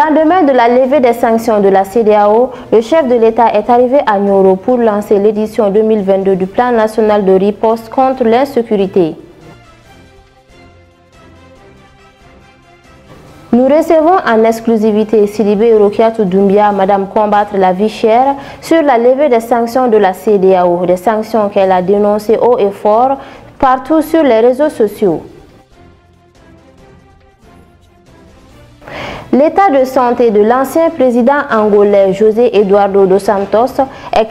lendemain de la levée des sanctions de la CEDEAO, le chef de l'État est arrivé à Nioro pour lancer l'édition 2022 du Plan national de riposte contre l'insécurité. Nous recevons en exclusivité Sidibé Rokiatou Doumbia, Madame Combattre la vie chère, sur la levée des sanctions de la CEDEAO, des sanctions qu'elle a dénoncées haut et fort partout sur les réseaux sociaux. L'état de santé de l'ancien président angolais José Eduardo dos Santos est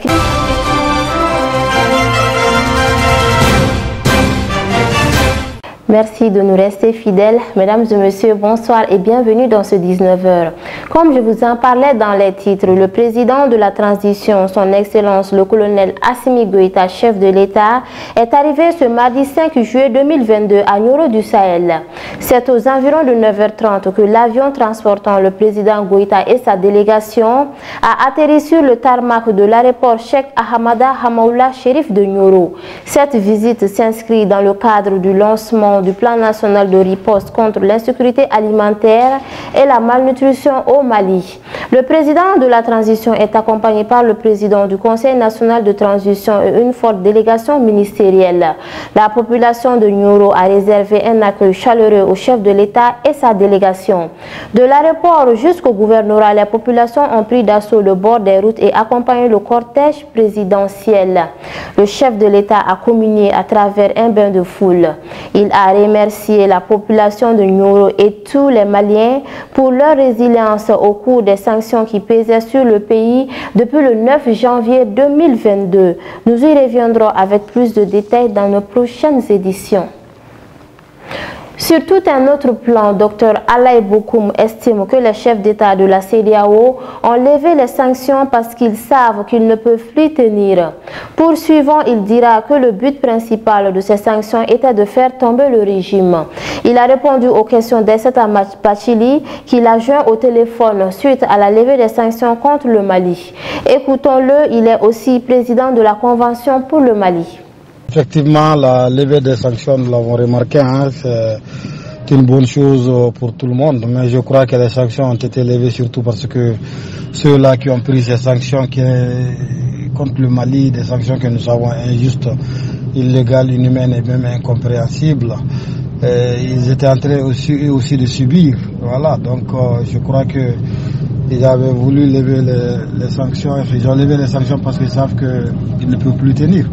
Merci de nous rester fidèles. Mesdames et messieurs, bonsoir et bienvenue dans ce 19h. Comme je vous en parlais dans les titres, le président de la transition, son excellence le colonel Assimi Goïta, chef de l'État, est arrivé ce mardi 5 juillet 2022 à Nioro du Sahel. C'est aux environs de 9h30 que l'avion transportant le président Goïta et sa délégation a atterri sur le tarmac de l'aéroport Cheikh Ahmada Hamaoula Chérif de Nioro. Cette visite s'inscrit dans le cadre du lancement du plan national de riposte contre l'insécurité alimentaire et la malnutrition au Mali. Le président de la transition est accompagné par le président du Conseil national de transition et une forte délégation ministérielle. La population de Nioro a réservé un accueil chaleureux au chef de l'État et sa délégation. De l'aéroport jusqu'au gouvernorat, les populations ont pris d'assaut le bord des routes et accompagné le cortège présidentiel. Le chef de l'État a communié à travers un bain de foule. Il a remercié la population de Nioro et tous les Maliens pour leur résilience au cours des sanctions qui pesaient sur le pays depuis le 9 janvier 2022. Nous y reviendrons avec plus de détails dans nos prochaines éditions. Sur tout un autre plan, Dr Alaï Bokoum estime que les chefs d'État de la CEDEAO ont levé les sanctions parce qu'ils savent qu'ils ne peuvent plus tenir. Poursuivant, il dira que le but principal de ces sanctions était de faire tomber le régime. Il a répondu aux questions d'Essata Bachili qu'il a joint au téléphone suite à la levée des sanctions contre le Mali. Écoutons-le, il est aussi président de la Convention pour le Mali. Effectivement, la levée des sanctions, nous l'avons remarqué, c'est une bonne chose pour tout le monde. Mais je crois que les sanctions ont été levées surtout parce que ceux-là qui ont pris ces sanctions contre le Mali, des sanctions que nous savons injustes, illégales, inhumaines et même incompréhensibles, ils étaient en train aussi de subir. Voilà, donc je crois que ils avaient voulu lever les sanctions. Ils ont levé les sanctions parce qu'ils savent qu'ils ne peuvent plus tenir.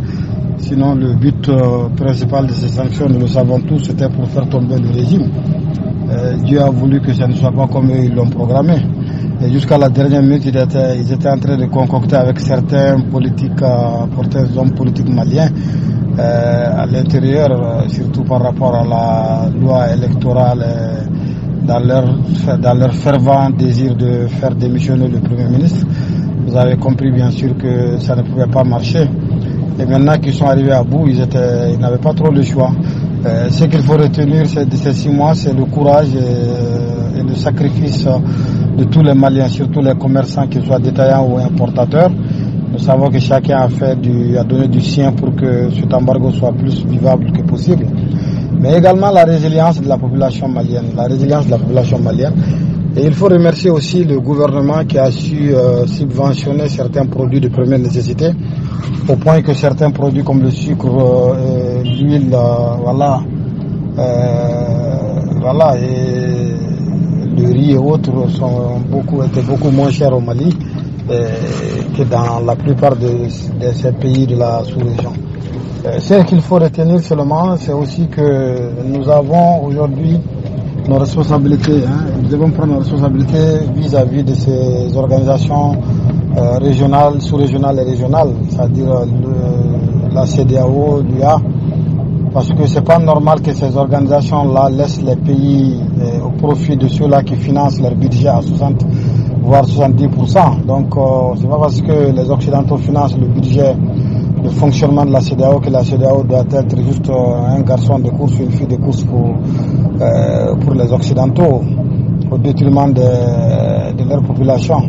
Sinon, le but principal de ces sanctions, nous le savons tous, c'était pour faire tomber le régime. Dieu a voulu que ça ne soit pas comme eux, ils l'ont programmé. Et jusqu'à la dernière minute, ils étaient en train de concocter avec certains hommes politiques maliens à l'intérieur, surtout par rapport à la loi électorale, dans leur fervent désir de faire démissionner le Premier ministre. Vous avez compris bien sûr que ça ne pouvait pas marcher. Et maintenant qu'ils sont arrivés à bout, ils n'avaient pas trop le choix. Ce qu'il faut retenir de ces 6 mois, c'est le courage et le sacrifice de tous les Maliens, surtout les commerçants, qu'ils soient détaillants ou importateurs. Nous savons que chacun a donné du sien pour que cet embargo soit plus vivable que possible. Mais également la résilience de la population malienne. Et il faut remercier aussi le gouvernement qui a su subventionner certains produits de première nécessité, au point que certains produits comme le sucre, l'huile, et le riz et autres étaient beaucoup moins chers au Mali que dans la plupart de ces pays de la sous-région. Ce qu'il faut retenir seulement, c'est aussi que nous avons aujourd'hui nos responsabilités. Nous devons prendre nos responsabilités vis-à-vis de ces organisations régionales, sous-régionales et régionales, c'est-à-dire la CEDEAO, l'UA, parce que c'est pas normal que ces organisations-là laissent les pays au profit de ceux-là qui financent leur budget à 60 voire 70%. Donc c'est pas parce que les Occidentaux financent le budget, le fonctionnement de la CEDEAO que la CEDEAO doit être juste un garçon de course ou une fille de course pour les Occidentaux, au détriment de leur population.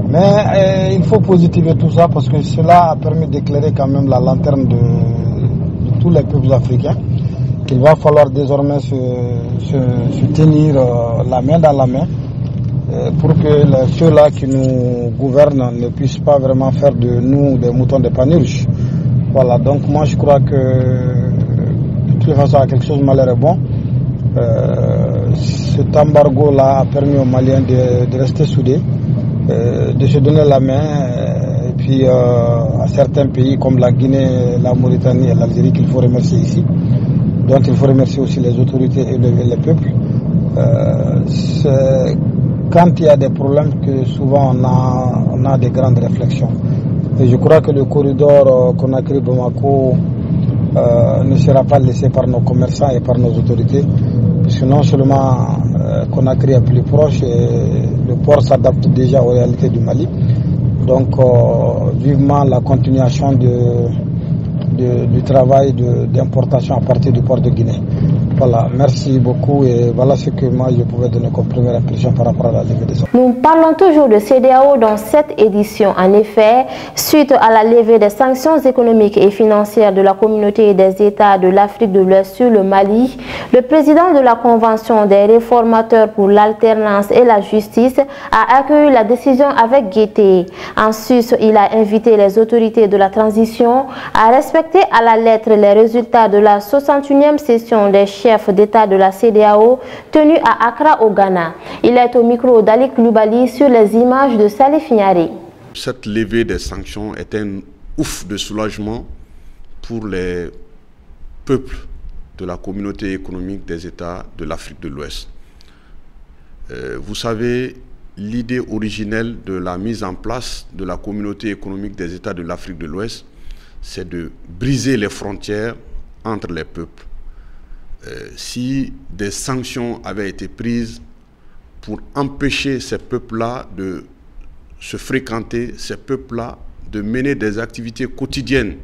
Mais il faut positiver tout ça parce que cela a permis d'éclairer quand même la lanterne de tous les peuples africains, qu'il va falloir désormais se tenir la main dans la main pour que ceux-là qui nous gouvernent ne puissent pas vraiment faire de nous des moutons de Panurge. Voilà, donc moi je crois que de toute façon à quelque chose malheur est bon. Cet embargo-là a permis aux Maliens de rester soudés, de se donner la main, et puis à certains pays comme la Guinée, la Mauritanie et l'Algérie qu'il faut remercier ici, dont il faut remercier aussi les autorités et les peuples. C'est quand il y a des problèmes que souvent on a des grandes réflexions. Et je crois que le corridor Conakry-Bamako ne sera pas laissé par nos commerçants et par nos autorités, puisque non seulement Conakry est plus proche et le port s'adapte déjà aux réalités du Mali. Donc vivement la continuation du travail d'importation à partir du port de Guinée. Voilà, merci beaucoup et voilà ce que moi je pouvais donner comme première impression par rapport à la levée des sanctions. Nous parlons toujours de CEDEAO dans cette édition. En effet, suite à la levée des sanctions économiques et financières de la communauté des États de l'Afrique de l'Ouest sur le Mali, le président de la Convention des réformateurs pour l'alternance et la justice a accueilli la décision avec gaieté. En sus, il a invité les autorités de la transition à respecter à la lettre les résultats de la 61e session des chefs d'État de la CEDEAO tenue à Accra au Ghana. Il est au micro d'Ali Koulibaly sur les images de Salif Niari. Cette levée des sanctions est un ouf de soulagement pour les peuples de la communauté économique des États de l'Afrique de l'Ouest. Vous savez, l'idée originelle de la mise en place de la communauté économique des États de l'Afrique de l'Ouest, c'est de briser les frontières entre les peuples. Si des sanctions avaient été prises pour empêcher ces peuples-là de se fréquenter, ces peuples-là de mener des activités quotidiennes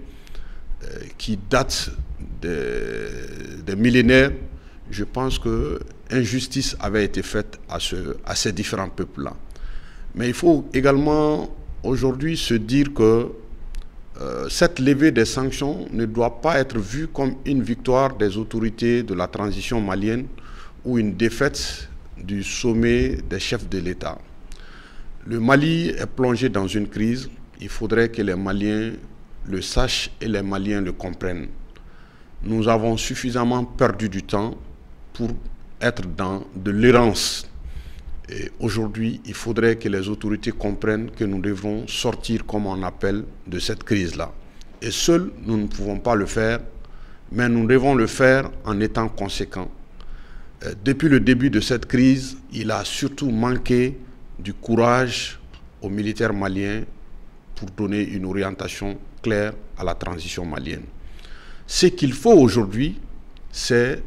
qui datent des millénaires, je pense que injustice avait été faite à ces différents peuples-là. Mais il faut également aujourd'hui se dire que cette levée des sanctions ne doit pas être vue comme une victoire des autorités de la transition malienne ou une défaite du sommet des chefs de l'État. Le Mali est plongé dans une crise. Il faudrait que les Maliens le sachent et les Maliens le comprennent. Nous avons suffisamment perdu du temps pour être dans de l'errance. Et aujourd'hui, il faudrait que les autorités comprennent que nous devons sortir, comme on appelle, de cette crise-là. Et seuls, nous ne pouvons pas le faire, mais nous devons le faire en étant conséquents. Depuis le début de cette crise, il a surtout manqué du courage aux militaires maliens pour donner une orientation claire à la transition malienne. Ce qu'il faut aujourd'hui, c'est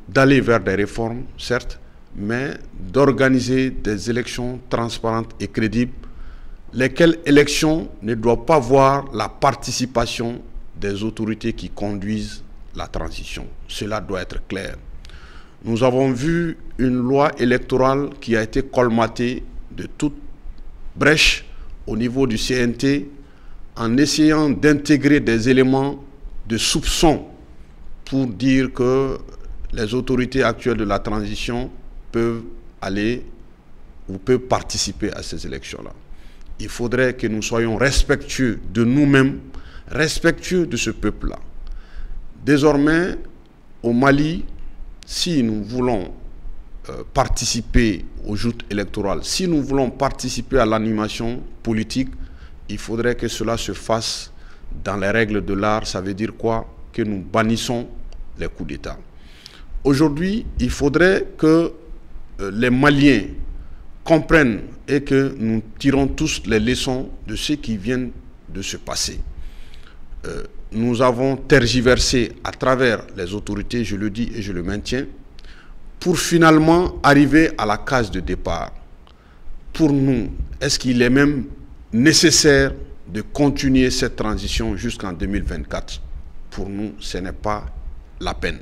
d'aller vers des réformes, certes, mais d'organiser des élections transparentes et crédibles, lesquelles élections ne doivent pas voir la participation des autorités qui conduisent la transition. Cela doit être clair. Nous avons vu une loi électorale qui a été colmatée de toute brèche au niveau du CNT en essayant d'intégrer des éléments de soupçon pour dire que les autorités actuelles de la transition peuvent aller ou peuvent participer à ces élections-là. Il faudrait que nous soyons respectueux de nous-mêmes, respectueux de ce peuple-là. Désormais, au Mali, si nous voulons participer aux joutes électorales, si nous voulons participer à l'animation politique, il faudrait que cela se fasse dans les règles de l'art. Ça veut dire quoi? Que nous bannissons les coups d'État. Aujourd'hui, il faudrait que les Maliens comprennent et que nous tirons tous les leçons de ce qui vient de se passer. Nous avons tergiversé à travers les autorités, je le dis et je le maintiens, pour finalement arriver à la case de départ. Pour nous, est-ce qu'il est même nécessaire de continuer cette transition jusqu'en 2024? Pour nous, ce n'est pas la peine.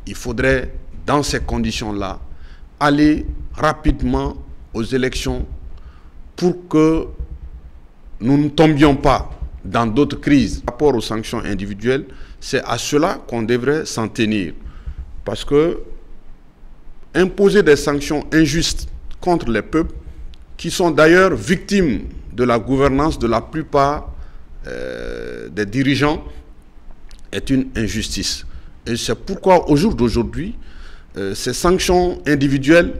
Il faudrait, dans ces conditions-là, aller rapidement aux élections pour que nous ne tombions pas dans d'autres crises. Par rapport aux sanctions individuelles, c'est à cela qu'on devrait s'en tenir. Parce que imposer des sanctions injustes contre les peuples, qui sont d'ailleurs victimes de la gouvernance de la plupart des dirigeants, est une injustice. Et c'est pourquoi au jour d'aujourd'hui, ces sanctions individuelles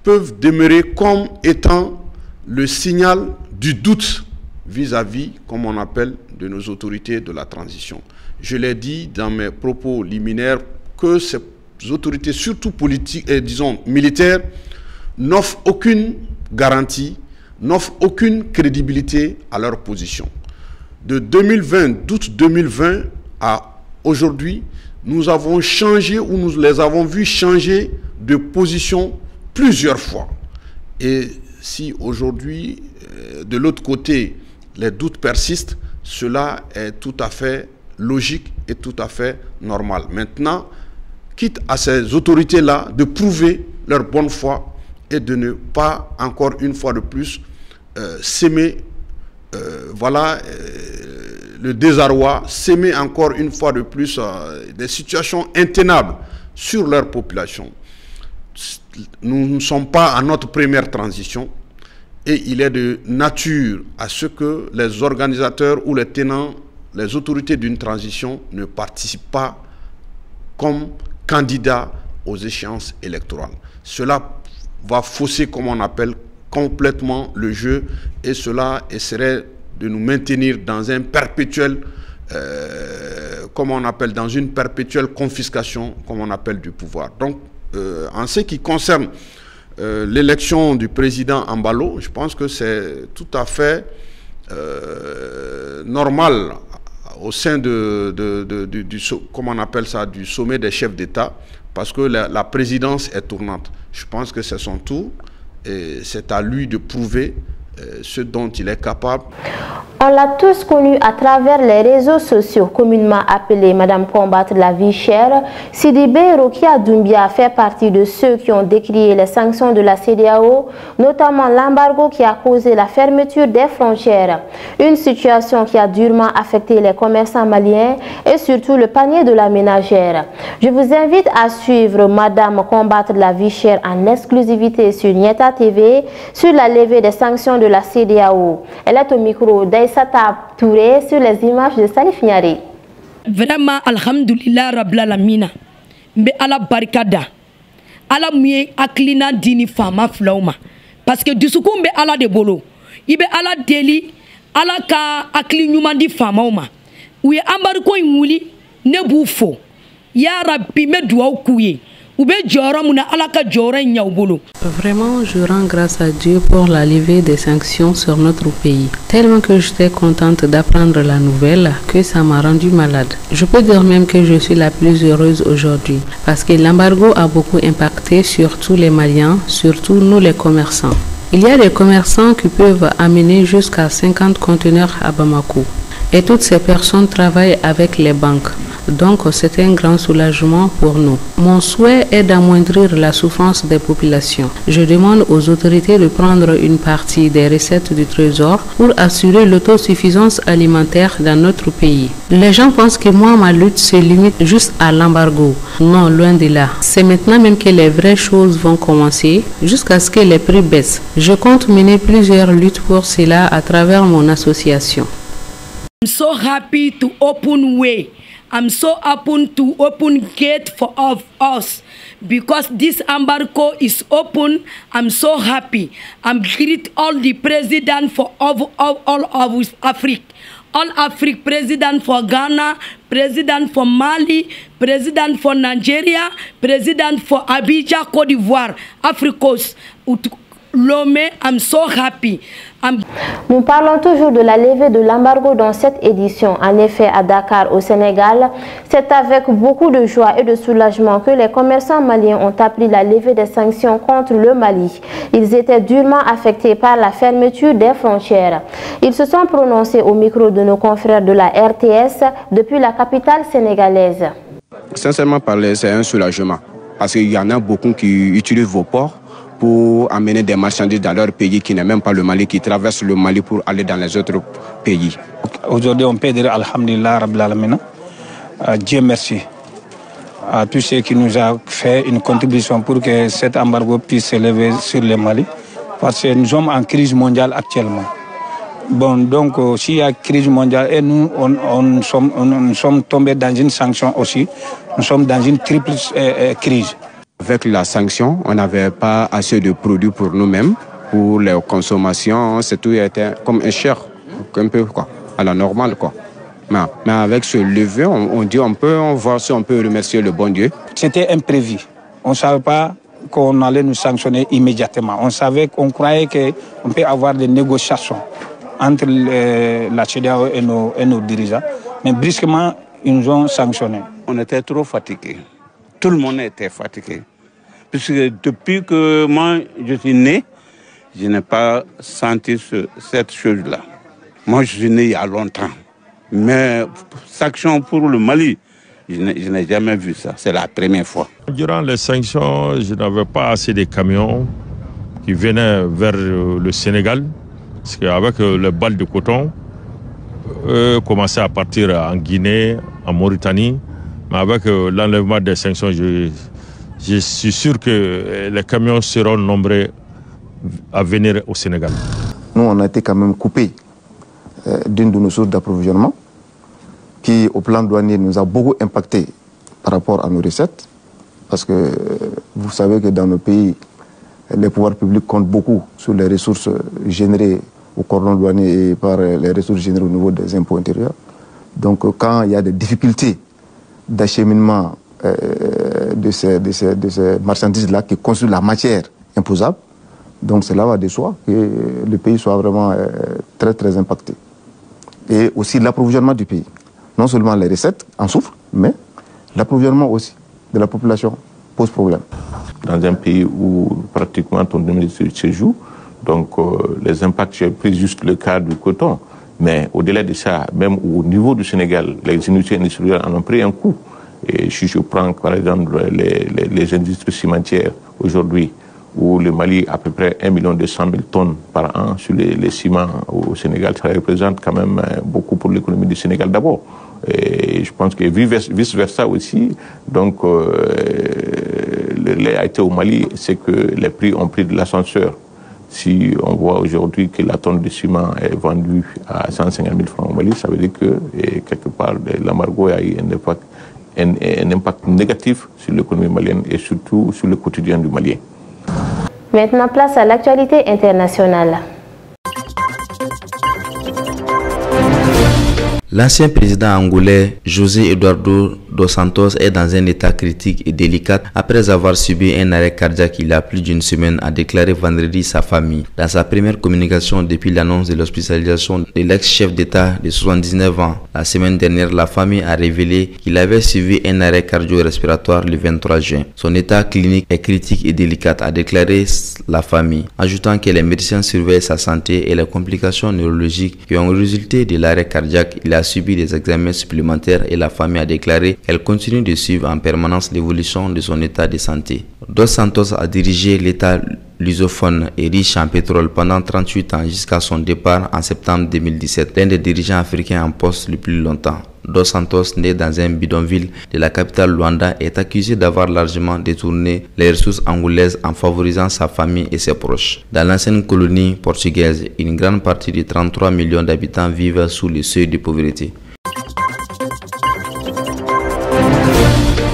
peuvent demeurer comme étant le signal du doute vis-à-vis, comme on appelle, de nos autorités de la transition. Je l'ai dit dans mes propos liminaires que ces autorités, surtout politiques et disons militaires, n'offrent aucune garantie, n'offrent aucune crédibilité à leur position. De 2020, d'août 2020 à aujourd'hui, nous avons changé ou nous les avons vus changer de position plusieurs fois. Et si aujourd'hui, de l'autre côté, les doutes persistent, cela est tout à fait logique et tout à fait normal. Maintenant, quitte à ces autorités-là de prouver leur bonne foi et de ne pas, encore une fois de plus, s'aimer le désarroi, s'aimer encore une fois de plus des situations intenables sur leur population. Nous ne sommes pas à notre première transition et il est de nature à ce que les organisateurs ou les tenants, les autorités d'une transition ne participent pas comme candidats aux échéances électorales. Cela va fausser, comme on appelle, complètement le jeu et cela essaierait de nous maintenir dans un perpétuel, comme on appelle, dans une perpétuelle confiscation, comme on appelle, du pouvoir. Donc, en ce qui concerne l'élection du président Embalo, je pense que c'est tout à fait normal au sein comment on appelle ça, du sommet des chefs d'État, parce que la présidence est tournante. Je pense que c'est son tour et c'est à lui de prouver ce dont il est capable. On l'a tous connu à travers les réseaux sociaux, communément appelés Madame Combattre la vie chère. Sidibé Rokia Doumbia fait partie de ceux qui ont décrié les sanctions de la CEDEAO, notamment l'embargo qui a causé la fermeture des frontières. Une situation qui a durement affecté les commerçants maliens et surtout le panier de la ménagère. Je vous invite à suivre Madame Combattre la vie chère en exclusivité sur Nieta TV sur la levée des sanctions de la CEDEAO. Elle est au micro d'Aïssata Touré sur les images de Salif Niari. Vraiment, alhamdulillah rabbil alamina. Mbe ala barikada. Ala mouye aklina dini fama flauma. Parce que du suku mbe ala de bolo. Ibe ala deli, ala ka akli nyumandi fama oma. Ouye ambariko imuli ne boufo. Ya rabbi me doua kouye. Vraiment, je rends grâce à Dieu pour la levée des sanctions sur notre pays. Tellement que j'étais contente d'apprendre la nouvelle que ça m'a rendue malade. Je peux dire même que je suis la plus heureuse aujourd'hui parce que l'embargo a beaucoup impacté sur tous les Maliens, surtout nous les commerçants. Il y a des commerçants qui peuvent amener jusqu'à 50 conteneurs à Bamako. Et toutes ces personnes travaillent avec les banques. Donc, c'est un grand soulagement pour nous. Mon souhait est d'amoindrir la souffrance des populations. Je demande aux autorités de prendre une partie des recettes du trésor pour assurer l'autosuffisance alimentaire dans notre pays. Les gens pensent que moi, ma lutte se limite juste à l'embargo. Non, loin de là. C'est maintenant même que les vraies choses vont commencer jusqu'à ce que les prix baissent. Je compte mener plusieurs luttes pour cela à travers mon association. I'm so happy to open way. I'm so happy to open gate for all of us because this embargo is open. I'm so happy. I'm greet all the president for all of Africa. All Africa president for Ghana, president for Mali, president for Nigeria, president for Abidjan, Côte d'Ivoire, Africa. Lomé, I'm so happy. Nous parlons toujours de la levée de l'embargo dans cette édition. En effet, à Dakar, au Sénégal, c'est avec beaucoup de joie et de soulagement que les commerçants maliens ont appris la levée des sanctions contre le Mali. Ils étaient durement affectés par la fermeture des frontières. Ils se sont prononcés au micro de nos confrères de la RTS depuis la capitale sénégalaise. Sincèrement parler, c'est un soulagement parce qu'il y en a beaucoup qui utilisent vos ports pour amener des marchandises dans leur pays qui n'est même pas le Mali, qui traversent le Mali pour aller dans les autres pays. Aujourd'hui, on peut dire Alhamdulillah Rabbil Alamina. Dieu merci à tous ceux qui nous ont fait une contribution pour que cet embargo puisse se lever sur le Mali. parce que nous sommes en crise mondiale actuellement. Bon, donc s'il y a crise mondiale et nous, nous sommes tombés dans une sanction aussi, nous sommes dans une triple crise. Avec la sanction, on n'avait pas assez de produits pour nous-mêmes, pour les consommations, c'est tout était comme un cher, un peu quoi, à la normale quoi. Mais avec ce levier, on peut voir si on peut remercier le bon Dieu. C'était imprévu. On ne savait pas qu'on allait nous sanctionner immédiatement. On croyait qu'on peut avoir des négociations entre la CEDEAO et nos dirigeants. Mais brusquement, ils nous ont sanctionnés. On était trop fatigués. Tout le monde était fatigué. Puisque depuis que moi je suis né, je n'ai pas senti cette chose-là. Moi je suis né il y a longtemps. Mais sanction pour le Mali, je n'ai jamais vu ça. C'est la première fois. Durant les sanctions, je n'avais pas assez de camions qui venaient vers le Sénégal. Parce qu'avec les balles de coton, eux commençaient à partir en Guinée, en Mauritanie. Mais avec l'enlèvement des sanctions, je suis sûr que les camions seront nombreux à venir au Sénégal. Nous, on a été quand même coupés d'une de nos sources d'approvisionnement qui, au plan douanier, nous a beaucoup impacté par rapport à nos recettes. Parce que vous savez que dans nos pays, les pouvoirs publics comptent beaucoup sur les ressources générées au cordon douanier et par les ressources générées au niveau des impôts intérieurs. Donc quand il y a des difficultés d'acheminement de ces marchandises-là qui constituent la matière imposable, donc cela va de soi que le pays soit vraiment très très impacté. Et aussi l'approvisionnement du pays. Non seulement les recettes en souffrent, mais l'approvisionnement aussi de la population pose problème. Dans un pays où pratiquement ton domaine se joue, donc les impacts, j'ai pris juste le cas du coton, mais au-delà de ça, même au niveau du Sénégal, les industries industrielles en ont pris un coup. Et si je prends par exemple les industries cimentières aujourd'hui, où le Mali a à peu près 1 200 000 tonnes par an sur les ciments au Sénégal, ça représente quand même beaucoup pour l'économie du Sénégal d'abord. Et je pense que vice-versa aussi, donc l'état au Mali, c'est que les prix ont pris de l'ascenseur. Si on voit aujourd'hui que la tonne de ciment est vendue à 150 000 francs au Mali, ça veut dire que quelque part l'embargo a eu un impact négatif sur l'économie malienne et surtout sur le quotidien du Malien. Maintenant, place à l'actualité internationale. L'ancien président angolais José Eduardo dos Santos est dans un état critique et délicat après avoir subi un arrêt cardiaque il y a plus d'une semaine, a déclaré vendredi sa famille. Dans sa première communication depuis l'annonce de l'hospitalisation de l'ex-chef d'État de 79 ans, la semaine dernière, la famille a révélé qu'il avait subi un arrêt cardio-respiratoire le 23 juin. Son état clinique est critique et délicat, a déclaré la famille, ajoutant que les médecins surveillent sa santé et les complications neurologiques qui ont résulté de l'arrêt cardiaque. Il a subi des examens supplémentaires et la famille a déclaré qu'elle continue de suivre en permanence l'évolution de son état de santé. Dos Santos a dirigé l'État lusophone et riche en pétrole pendant 38 ans jusqu'à son départ en septembre 2017, l'un des dirigeants africains en poste le plus longtemps. Dos Santos, né dans un bidonville de la capitale Luanda, est accusé d'avoir largement détourné les ressources angolaises en favorisant sa famille et ses proches. Dans l'ancienne colonie portugaise, une grande partie des 33 millions d'habitants vivent sous le seuil de pauvreté.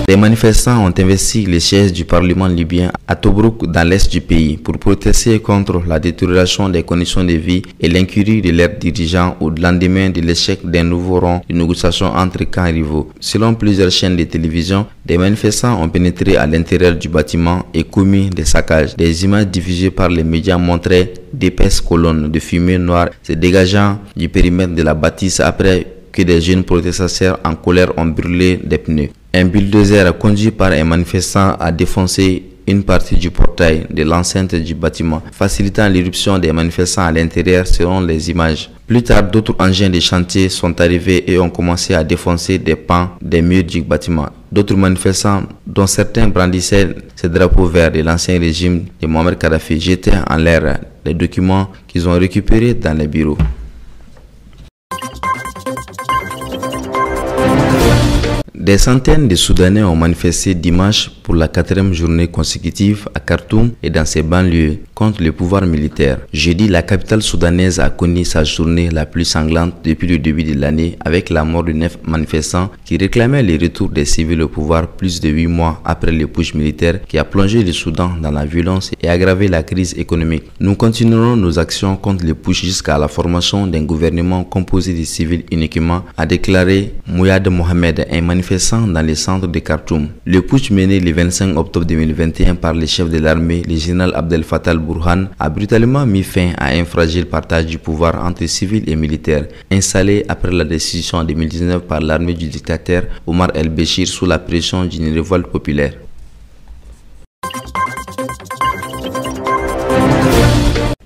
Les manifestants ont investi les sièges du Parlement libyen à Tobrouk dans l'est du pays pour protester contre la détérioration des conditions de vie et l'incurie de leurs dirigeants au lendemain de l'échec d'un nouveau rond de négociations entre camps rivaux. Selon plusieurs chaînes de télévision, des manifestants ont pénétré à l'intérieur du bâtiment et commis des saccages. Des images diffusées par les médias montraient d'épaisses colonnes de fumée noire se dégageant du périmètre de la bâtisse après que des jeunes protestataires en colère ont brûlé des pneus. Un bulldozer conduit par un manifestant a défoncé une partie du portail de l'enceinte du bâtiment, facilitant l'éruption des manifestants à l'intérieur selon les images. Plus tard, d'autres engins de chantier sont arrivés et ont commencé à défoncer des pans des murs du bâtiment. D'autres manifestants, dont certains brandissaient ces drapeaux verts de l'ancien régime de Mohamed Kadhafi, jetaient en l'air les documents qu'ils ont récupérés dans les bureaux. Des centaines de Soudanais ont manifesté dimanche pour la 4e journée consécutive à Khartoum et dans ses banlieues contre le pouvoir militaire. Jeudi, la capitale soudanaise a connu sa journée la plus sanglante depuis le début de l'année avec la mort de 9 manifestants qui réclamaient le retour des civils au pouvoir plus de 8 mois après le putsch militaire qui a plongé le Soudan dans la violence et aggravé la crise économique. Nous continuerons nos actions contre le putsch jusqu'à la formation d'un gouvernement composé de civils uniquement, a déclaré Mouyad Mohamed, un manifestant dans le centre de Khartoum. Le putsch mené le 25 octobre 2021 par le chef de l'armée, le général Abdel Fattah al-Burhan, a brutalement mis fin à un fragile partage du pouvoir entre civils et militaires, installé après la décision en 2019 par l'armée du dictateur Omar el-Béchir sous la pression d'une révolte populaire.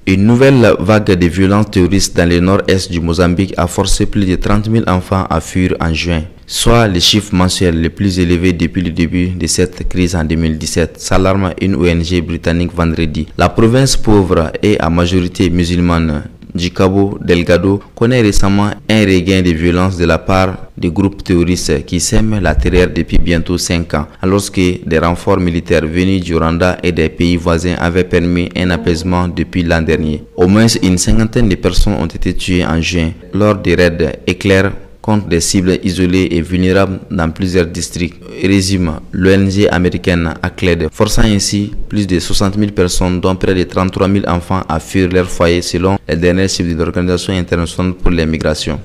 Une nouvelle vague de violences terroristes dans le nord-est du Mozambique a forcé plus de 30 000 enfants à fuir en juin, soit le chiffre mensuel le plus élevé depuis le début de cette crise en 2017, s'alarme une ONG britannique vendredi. La province pauvre et à majorité musulmane du Cabo Delgado connaît récemment un regain de violence de la part des groupes terroristes qui sèment la terreur depuis bientôt 5 ans, alors que des renforts militaires venus du Rwanda et des pays voisins avaient permis un apaisement depuis l'an dernier. Au moins une cinquantaine de personnes ont été tuées en juin lors des raids éclairs contre des cibles isolées et vulnérables dans plusieurs districts, résume l'ONG américaine ACLED, forçant ainsi plus de 60 000 personnes, dont près de 33 000 enfants, à fuir leur foyer selon les derniers chiffres de l'Organisation internationale pour les migrations.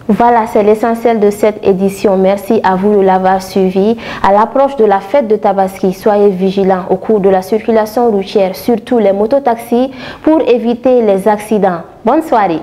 Voilà, c'est l'essentiel de cette édition. Merci à vous de l'avoir suivi. À l'approche de la fête de Tabaski, soyez vigilants au cours de la circulation routière, surtout les mototaxis, pour éviter les accidents. Bonne soirée.